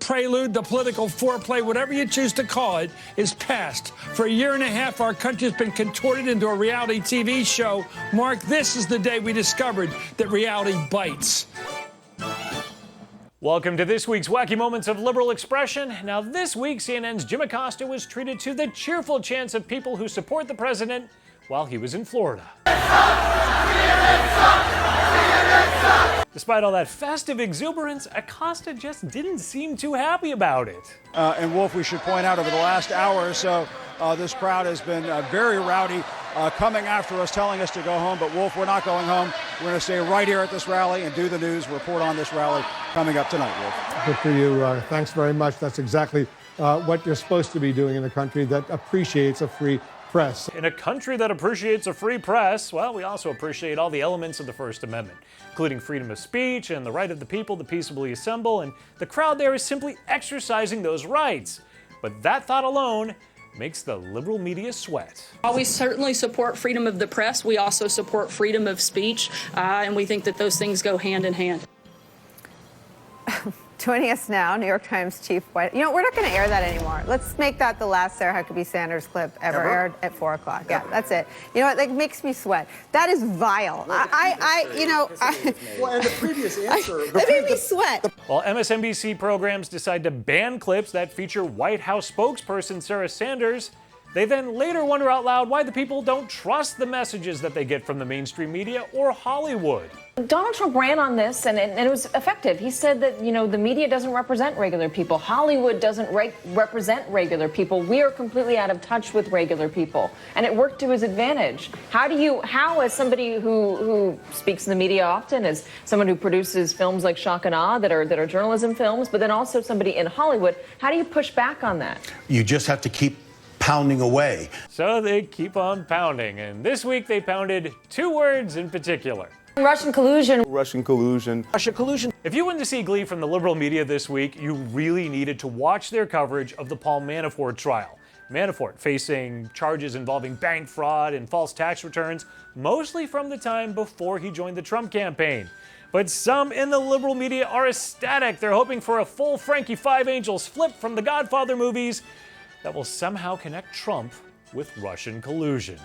prelude, the political foreplay, whatever you choose to call it, is past. For a year and a half, our country has been contorted into a reality TV show. Mark, this is the day we discovered that reality bites. Welcome to this week's Wacky Moments of Liberal Expression. Now, this week, CNN's Jim Acosta was treated to the cheerful chants of people who support the president while he was in Florida. Despite all that festive exuberance, Acosta just didn't seem too happy about it. And Wolf, we should point out over the last hour or so, this crowd has been very rowdy, coming after us, telling us to go home. But Wolf, we're not going home. We're going to stay right here at this rally and do the news, report on this rally coming up tonight, Wolf. Good for you. Thanks very much. That's exactly what you're supposed to be doing in a country that appreciates a free press. In a country that appreciates a free press, well, we also appreciate all the elements of the First Amendment, including freedom of speech and the right of the people to peaceably assemble, and the crowd there is simply exercising those rights. But that thought alone makes the liberal media sweat. While we certainly support freedom of the press, we also support freedom of speech, and we think that those things go hand in hand. Joining us now, New York Times Chief White. You know, we're not going to air that anymore. Let's make that the last Sarah Huckabee Sanders clip ever aired at 4 o'clock. Yeah, that's it. You know what? That makes me sweat. That is vile. Well, and the previous answer. That made me sweat. While MSNBC programs decide to ban clips that feature White House spokesperson Sarah Sanders, they then later wonder out loud why the people don't trust the messages that they get from the mainstream media or Hollywood. Donald Trump ran on this, and it was effective. He said that, you know, the media doesn't represent regular people. Hollywood doesn't represent regular people. We are completely out of touch with regular people, and it worked to his advantage. How as somebody who speaks in the media often, as someone who produces films like Shock and Awe that are journalism films, but then also somebody in Hollywood, how do you push back on that? You just have to keep pounding away. So they keep on pounding, and this week they pounded two words in particular. Russian collusion. Russian collusion. Russia collusion. If you went to see Glee from the liberal media this week, you really needed to watch their coverage of the Paul Manafort trial. Manafort facing charges involving bank fraud and false tax returns, mostly from the time before he joined the Trump campaign. But some in the liberal media are ecstatic. They're hoping for a full Frankie Five Angels flip from the Godfather movies that will somehow connect Trump with Russian collusion.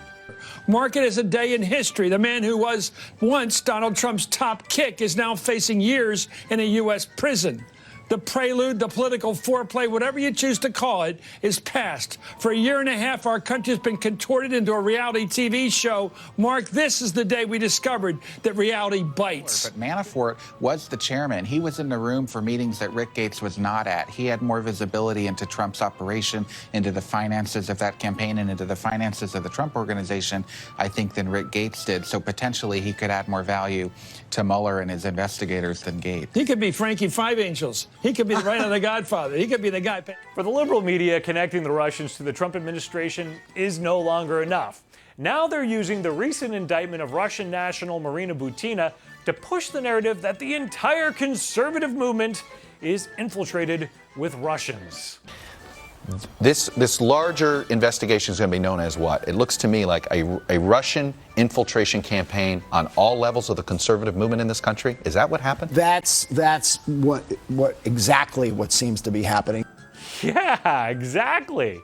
Mark it as a day in history. The man who was once Donald Trump's top kick is now facing years in a U.S. prison. The prelude, the political foreplay, whatever you choose to call it, is past. For a year and a half, our country has been contorted into a reality TV show. Mark, this is the day we discovered that reality bites. But Manafort was the chairman. He was in the room for meetings that Rick Gates was not at. He had more visibility into Trump's operation, into the finances of that campaign, and into the finances of the Trump organization, I think, than Rick Gates did. So potentially he could add more value to Mueller and his investigators than Gates. He could be Frankie Five Angels. He could be the right of the Godfather. He could be the guy. For the liberal media, connecting the Russians to the Trump administration is no longer enough. Now they're using the recent indictment of Russian national Marina Butina to push the narrative that the entire conservative movement is infiltrated with Russians. This larger investigation is going to be known as what? It looks to me like a Russian infiltration campaign on all levels of the conservative movement in this country. Is that what happened? That's exactly what seems to be happening. Yeah, exactly.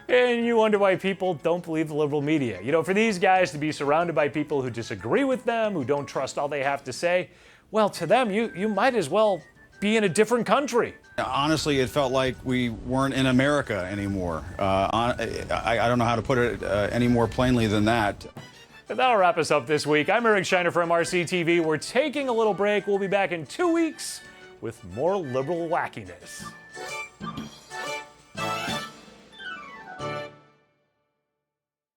And you wonder why people don't believe the liberal media. You know, for these guys to be surrounded by people who disagree with them, who don't trust all they have to say, well, to them, you might as well be in a different country. Honestly, it felt like we weren't in America anymore. I don't know how to put it any more plainly than that. And that'll wrap us up this week. I'm Eric Shiner for MRC-TV. We're taking a little break. We'll be back in 2 weeks with more liberal wackiness.